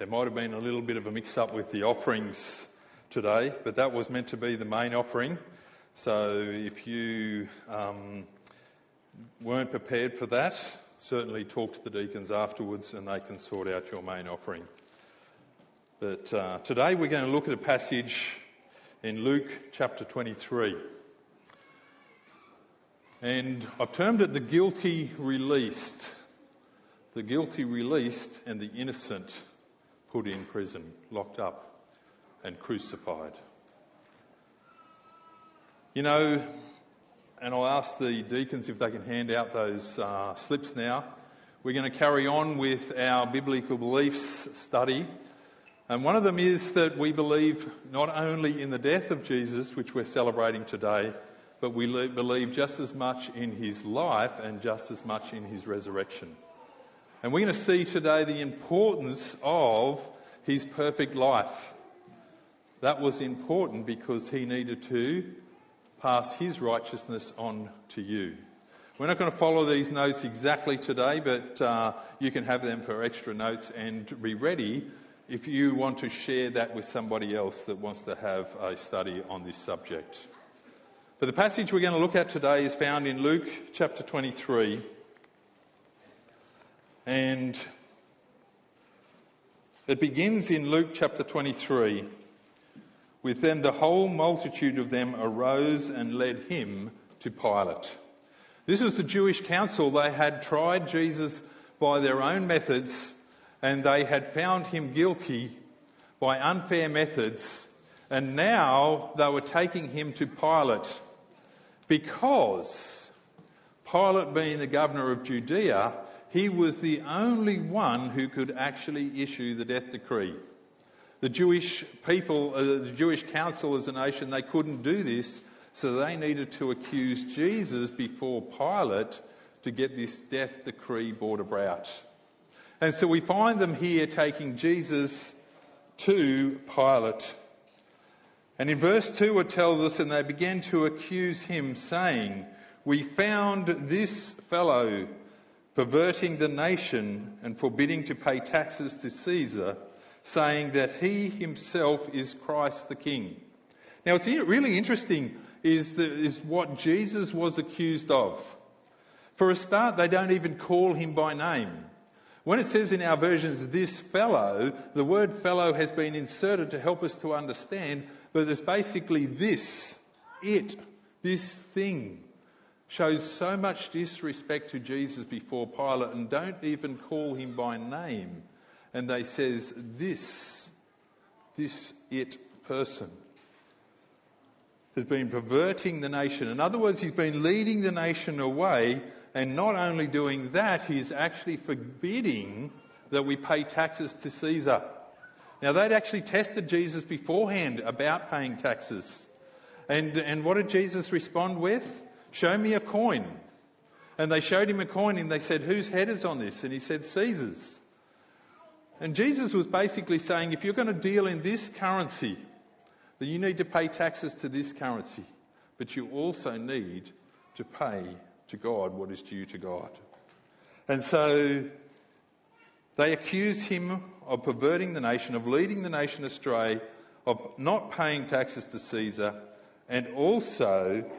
There might have been a little bit of a mix-up with the offerings today, but that was meant to be the main offering. So if you weren't prepared for that, certainly talk to the deacons afterwards and they can sort out your main offering. But today we're going to look at a passage in Luke chapter 23. And I've termed it the guilty released. The guilty released and the innocent put in prison, locked up and crucified. You know, and I'll ask the deacons if they can hand out those slips now. We're going to carry on with our biblical beliefs study. And one of them is that we believe not only in the death of Jesus, which we're celebrating today, but we believe just as much in his life and just as much in his resurrection. And we're going to see today the importance of his perfect life. That was important because he needed to pass his righteousness on to you. We're not going to follow these notes exactly today, but you can have them for extra notes and be ready if you want to share that with somebody else that wants to have a study on this subject. But the passage we're going to look at today is found in Luke chapter 23. And it begins in Luke chapter 23 with "Then the whole multitude of them arose and led him to Pilate." This was the Jewish council. They had tried Jesus by their own methods and they had found him guilty by unfair methods, and now they were taking him to Pilate because Pilate, being the governor of Judea, he was the only one who could actually issue the death decree. The Jewish people, the Jewish council as a nation, they couldn't do this, so they needed to accuse Jesus before Pilate to get this death decree brought about. And so we find them here taking Jesus to Pilate. And in verse 2 it tells us, "And they began to accuse him, saying, 'We found this fellow perverting the nation and forbidding to pay taxes to Caesar, saying that he himself is Christ the King.'" Now, what's really interesting is what Jesus was accused of. For a start, they don't even call him by name. When it says in our versions, "this fellow," the word fellow has been inserted to help us to understand, but there's basically this thing. Shows so much disrespect to Jesus before Pilate and don't even call him by name. And they says, this person has been perverting the nation. In other words, he's been leading the nation away, and not only doing that, he's actually forbidding that we pay taxes to Caesar. Now, they'd actually tested Jesus beforehand about paying taxes. And what did Jesus respond with? "Show me a coin." And they showed him a coin and they said, "Whose head is on this?" And he said, "Caesar's." And Jesus was basically saying, if you're going to deal in this currency, then you need to pay taxes to this currency. But you also need to pay to God what is due to God. And so they accused him of perverting the nation, of leading the nation astray, of not paying taxes to Caesar, and also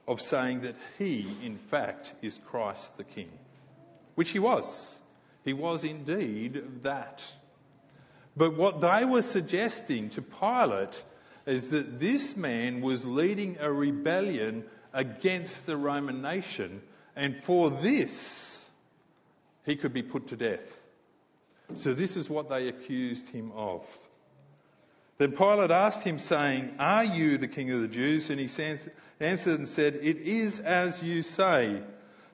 of saying that he, in fact, is Christ the King. Which he was. He was indeed that. But what they were suggesting to Pilate is that this man was leading a rebellion against the Roman nation, and for this, he could be put to death. So this is what they accused him of. Then Pilate asked him, saying, "Are you the King of the Jews?" And he answered and said, "It is as you say."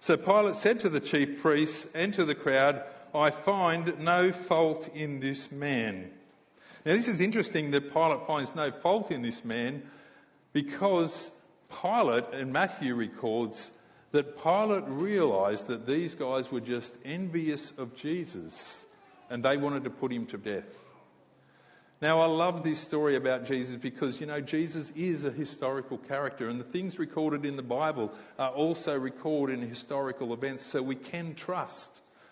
So Pilate said to the chief priests and to the crowd, "I find no fault in this man." Now this is interesting that Pilate finds no fault in this man, because Pilate, and Matthew records, that Pilate realised that these guys were just envious of Jesus and they wanted to put him to death. Now, I love this story about Jesus because, Jesus is a historical character, and the things recorded in the Bible are also recorded in historical events, so we can trust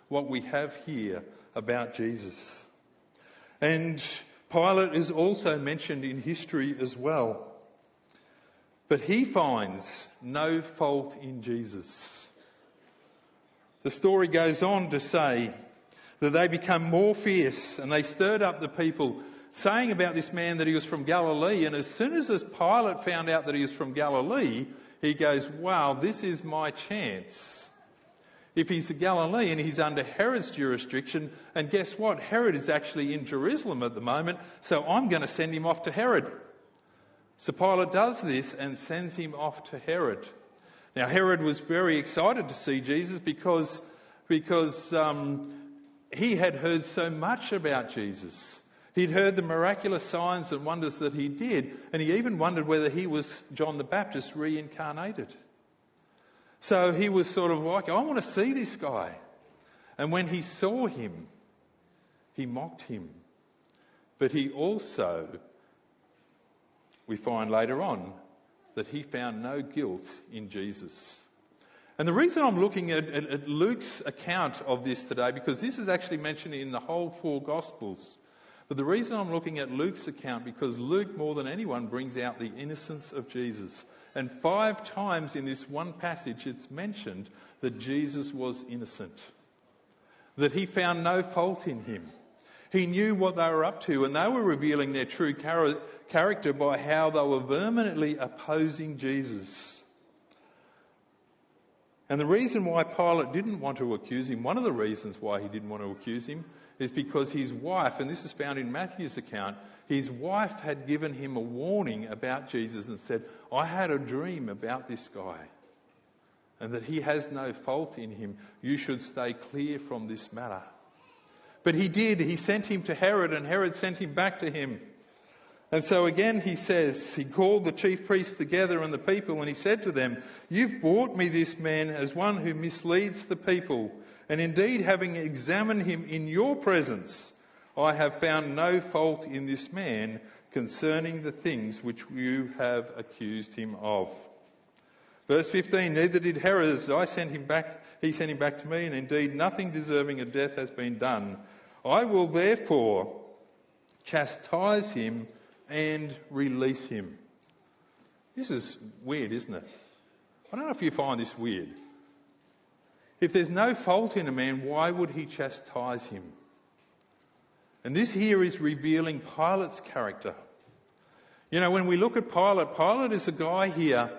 what we have here about Jesus. And Pilate is also mentioned in history as well. But he finds no fault in Jesus. The story goes on to say that they become more fierce and they stirred up the people, saying about this man that he was from Galilee. And as soon as Pilate found out that he was from Galilee, he goes, wow, this is my chance. If he's a Galilean, he's under Herod's jurisdiction. And guess what? Herod is actually in Jerusalem at the moment, so I'm going to send him off to Herod. So Pilate does this and sends him off to Herod. Now Herod was very excited to see Jesus because he had heard so much about Jesus. He'd heard the miraculous signs and wonders that he did, and he even wondered whether he was John the Baptist reincarnated. So he was sort of like, I want to see this guy. And when he saw him, he mocked him. But he also, we find later on, that he found no guilt in Jesus. And the reason I'm looking at Luke's account of this today, because this is actually mentioned in the whole four Gospels. But the reason I'm looking at Luke's account, because Luke more than anyone brings out the innocence of Jesus. And 5 times in this one passage it's mentioned that Jesus was innocent. That he found no fault in him. He knew what they were up to, and they were revealing their true character by how they were vehemently opposing Jesus. And the reason why Pilate didn't want to accuse him, one of the reasons why he didn't want to accuse him, is because his wife, and this is found in Matthew's account, his wife had given him a warning about Jesus and said, I had a dream about this guy and that he has no fault in him. You should stay clear from this matter. But he did. He sent him to Herod, and Herod sent him back to him. And so again he says, he called the chief priests together and the people, and he said to them, you've brought me this man as one who misleads the people. And indeed, having examined him in your presence, I have found no fault in this man concerning the things which you have accused him of. Verse 15, neither did Herod, as I sent him back, he sent him back to me, and indeed nothing deserving of death has been done. I will therefore chastise him and release him. This is weird, isn't it? I don't know if you find this weird. If there's no fault in a man, why would he chastise him? And this here is revealing Pilate's character. You know, when we look at Pilate is a guy here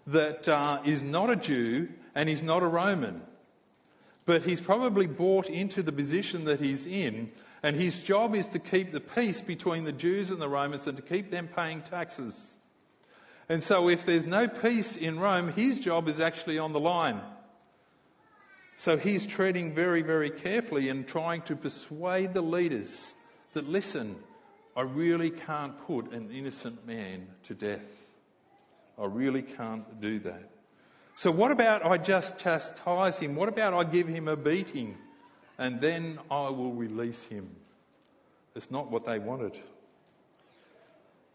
that is not a Jew and he's not a Roman. But he's probably bought into the position that he's in, and his job is to keep the peace between the Jews and the Romans and to keep them paying taxes. And so if there's no peace in Rome, his job is actually on the line. So he's treading very, very carefully and trying to persuade the leaders that, listen, I really can't put an innocent man to death. I really can't do that. So what about I just chastise him? What about I give him a beating and then I will release him? It's not what they wanted.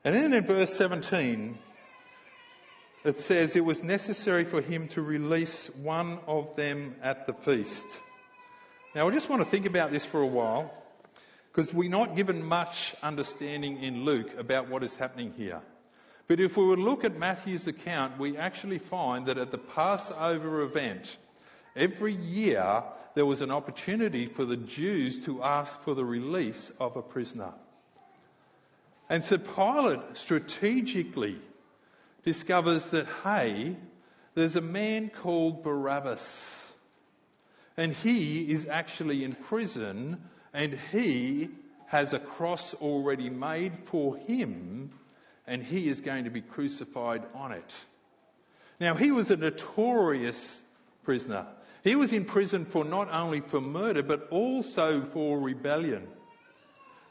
And then in verse 17, it says it was necessary for him to release one of them at the feast. Now I just want to think about this for a while, because we're not given much understanding in Luke about what is happening here. But if we would look at Matthew's account, we actually find that at the Passover event, every year there was an opportunity for the Jews to ask for the release of a prisoner. And so Pilate strategically discovers that, hey, there's a man called Barabbas. And he is actually in prison, and he has a cross already made for him, and he is going to be crucified on it. Now, he was a notorious prisoner. He was in prison for not only for murder, but also for rebellion.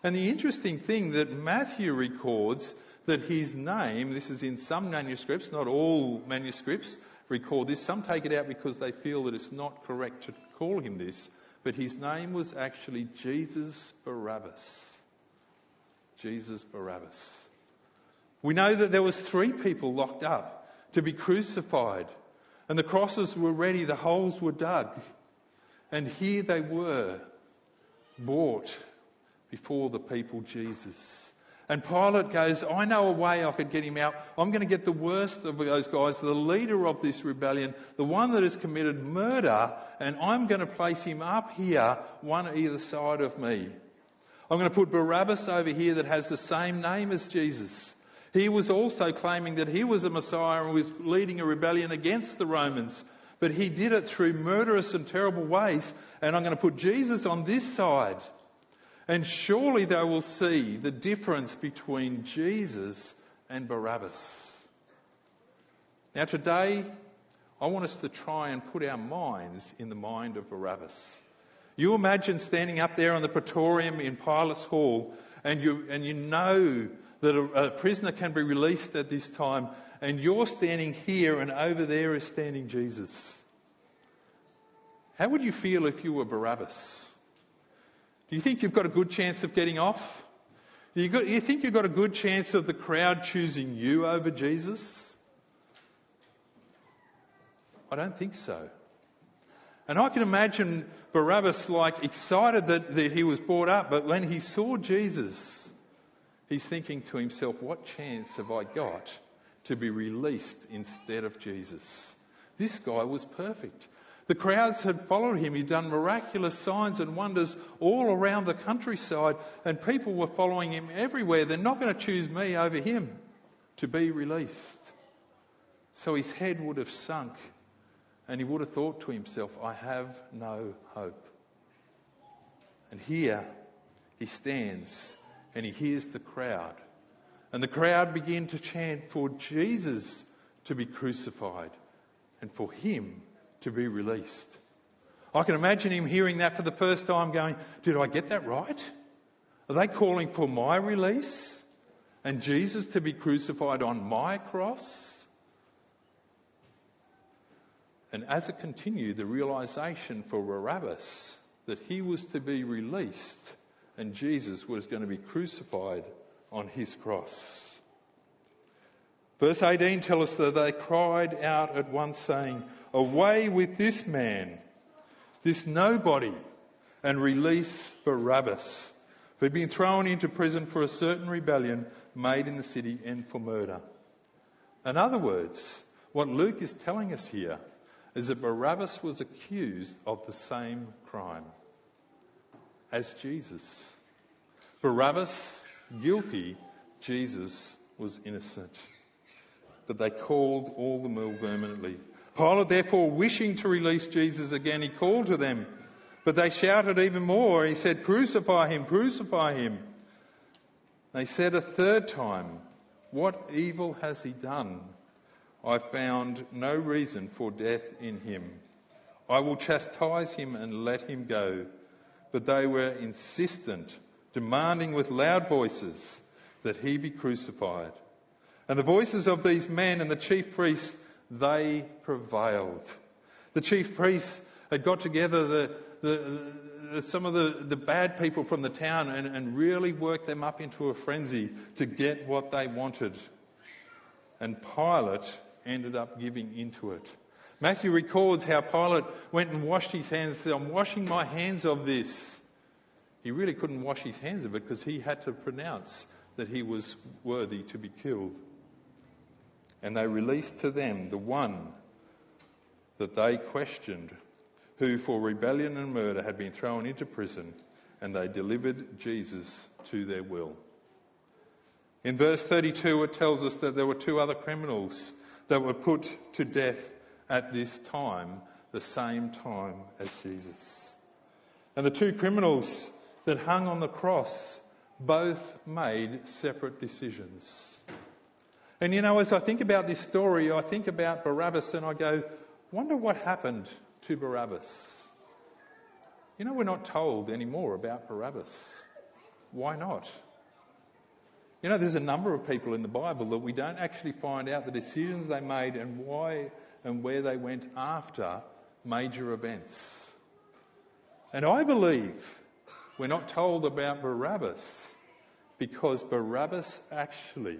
And the interesting thing that Matthew records that his name, this is in some manuscripts, not all manuscripts record this. Some take it out because they feel that it's not correct to call him this. But his name was actually Jesus Barabbas. Jesus Barabbas. We know that there was 3 people locked up to be crucified. And the crosses were ready, the holes were dug. And here they were, bought before the people Jesus. And Pilate goes, I know a way I could get him out. I'm going to get the worst of those guys, the leader of this rebellion, the one that has committed murder, and I'm going to place him up here, one either side of me. I'm going to put Barabbas over here that has the same name as Jesus. He was also claiming that he was a Messiah and was leading a rebellion against the Romans. But he did it through murderous and terrible ways. And I'm going to put Jesus on this side. And surely they will see the difference between Jesus and Barabbas. Now today, I want us to try and put our minds in the mind of Barabbas. You imagine standing up there on the Praetorium in Pilate's Hall and you know that a prisoner can be released at this time, and you're standing here and over there is standing Jesus. How would you feel if you were Barabbas? Do you think you've got a good chance of getting off? Do you think you've got a good chance of the crowd choosing you over Jesus? I don't think so. And I can imagine Barabbas excited that he was brought up, but when he saw Jesus, he's thinking to himself, what chance have I got to be released instead of Jesus? This guy was perfect. The crowds had followed him. He'd done miraculous signs and wonders all around the countryside, and people were following him everywhere. They're not going to choose me over him to be released. So his head would have sunk, and he would have thought to himself, I have no hope. And here he stands and he hears the crowd. And the crowd begin to chant for Jesus to be crucified and for him to be released. I can imagine him hearing that for the first time going, did I get that right? Are they calling for my release and Jesus to be crucified on my cross? And as it continued, the realisation for Barabbas that he was to be released and Jesus was going to be crucified on his cross. Verse 18 tells us that they cried out at once saying, away with this man, this nobody, and release Barabbas, who had been thrown into prison for a certain rebellion made in the city and for murder. In other words, what Luke is telling us here is that Barabbas was accused of the same crime as Jesus. Barabbas guilty, Jesus was innocent. But they called all the more vehemently. Pilate, therefore, wishing to release Jesus again, he called to them. But they shouted even more. He said, crucify him, crucify him. They said a third time, what evil has he done? I found no reason for death in him. I will chastise him and let him go. But they were insistent, demanding with loud voices that he be crucified. And the voices of these men and the chief priests, they prevailed. The chief priests had got together some of the bad people from the town and really worked them up into a frenzy to get what they wanted. And Pilate ended up giving into it. Matthew records how Pilate went and washed his hands and said, I'm washing my hands of this. He really couldn't wash his hands of it because he had to pronounce that he was worthy to be killed. And they released to them the one that they questioned, who for rebellion and murder had been thrown into prison, and they delivered Jesus to their will. In verse 32 it tells us that there were two other criminals that were put to death at this time, the same time as Jesus. And the two criminals that hung on the cross both made separate decisions. And you know, as I think about this story, I think about Barabbas and I go, wonder what happened to Barabbas. You know, we're not told any more about Barabbas. Why not? You know, there's a number of people in the Bible that we don't actually find out the decisions they made and why and where they went after major events. And I believe we're not told about Barabbas because Barabbas actually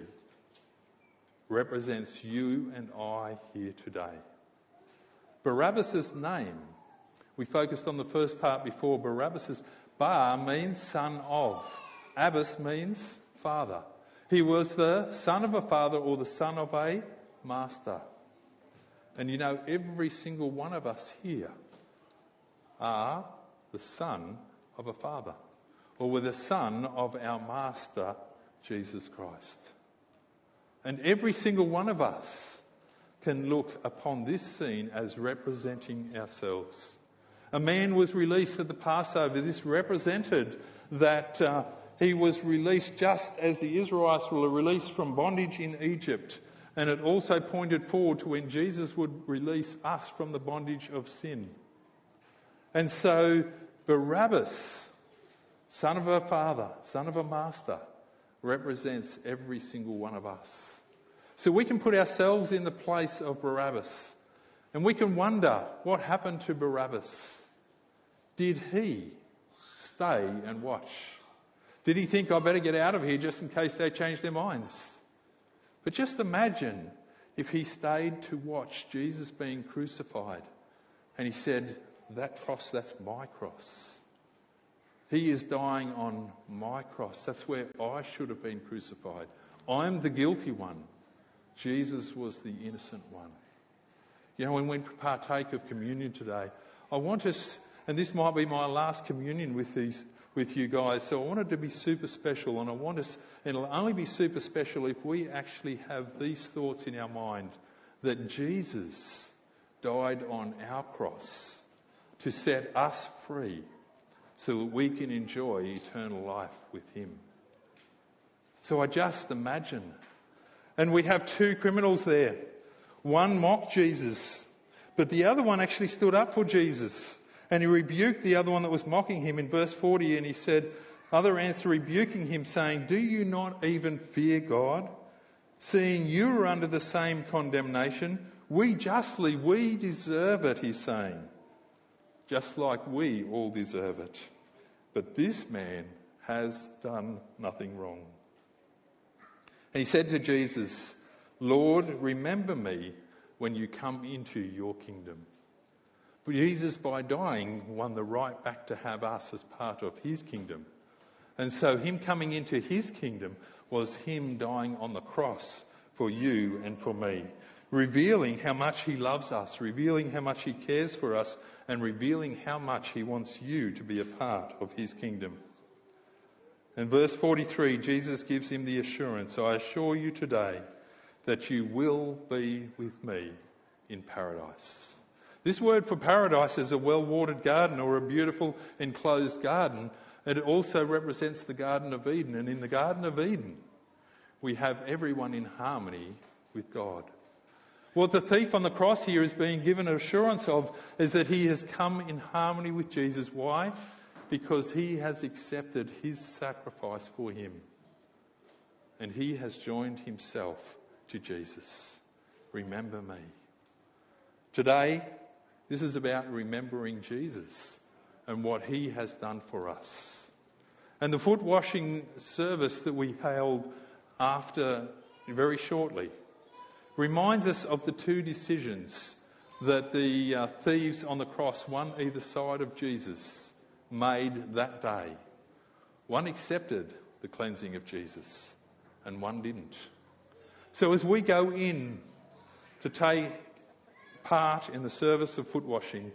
represents you and I here today. Barabbas' name, we focused on the first part before, Barabbas' Bar means son of. Abbas means father. He was the son of a father or the son of a master. And you know, every single one of us here are the son of a father, or we're the son of our master, Jesus Christ. And every single one of us can look upon this scene as representing ourselves. A man was released at the Passover. This represented that he was released just as the Israelites were released from bondage in Egypt. And it also pointed forward to when Jesus would release us from the bondage of sin. And so Barabbas, son of a father, son of a master, represents every single one of us. So we can put ourselves in the place of Barabbas. And we can wonder, what happened to Barabbas? Did he stay and watch? Did he think, I better get out of here just in case they change their minds? But just imagine if he stayed to watch Jesus being crucified and he said, that cross, that's my cross. He is dying on my cross. That's where I should have been crucified. I'm the guilty one. Jesus was the innocent one. You know, when we partake of communion today, I want us, and this might be my last communion with you guys, so I want it to be super special, and and it'll only be super special if we actually have these thoughts in our mind, that Jesus died on our cross to set us free so that we can enjoy eternal life with him. So I just imagine. And we have two criminals there. One mocked Jesus, but the other one actually stood up for Jesus. And he rebuked the other one that was mocking him in verse 40, and he said, other answer rebuking him, saying, do you not even fear God? Seeing you are under the same condemnation, we deserve it, he's saying. Just like we all deserve it. But this man has done nothing wrong. And he said to Jesus, Lord, remember me when you come into your kingdom. But Jesus, by dying, won the right back to have us as part of his kingdom. And so him coming into his kingdom was him dying on the cross for you and for me, revealing how much he loves us, revealing how much he cares for us, and revealing how much he wants you to be a part of his kingdom. In verse 43, Jesus gives him the assurance, I assure you today that you will be with me in paradise. This word for paradise is a well-watered garden or a beautiful enclosed garden. It also represents the Garden of Eden. And in the Garden of Eden, we have everyone in harmony with God. What the thief on the cross here is being given assurance of is that he has come in harmony with Jesus. Why? Because he has accepted his sacrifice for him. And he has joined himself to Jesus. Remember me. Today, this is about remembering Jesus and what he has done for us. And the foot washing service that we held after very shortly reminds us of the two decisions that the thieves on the cross, one either side of Jesus, made that day. One accepted the cleansing of Jesus and one didn't. So as we go in to take part in the service of foot washing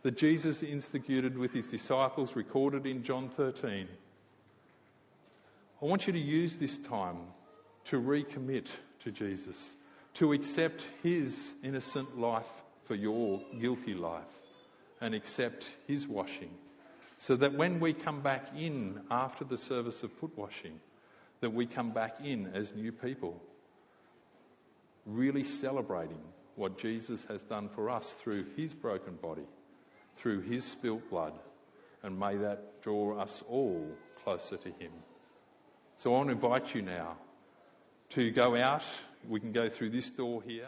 that Jesus instituted with his disciples, recorded in John 13, I want you to use this time to recommit to Jesus, to accept his innocent life for your guilty life and accept his washing, so that when we come back in after the service of foot washing, that we come back in as new people, really celebrating what Jesus has done for us through his broken body, through his spilt blood, and may that draw us all closer to him. So I want to invite you now to go out. We can go through this door here.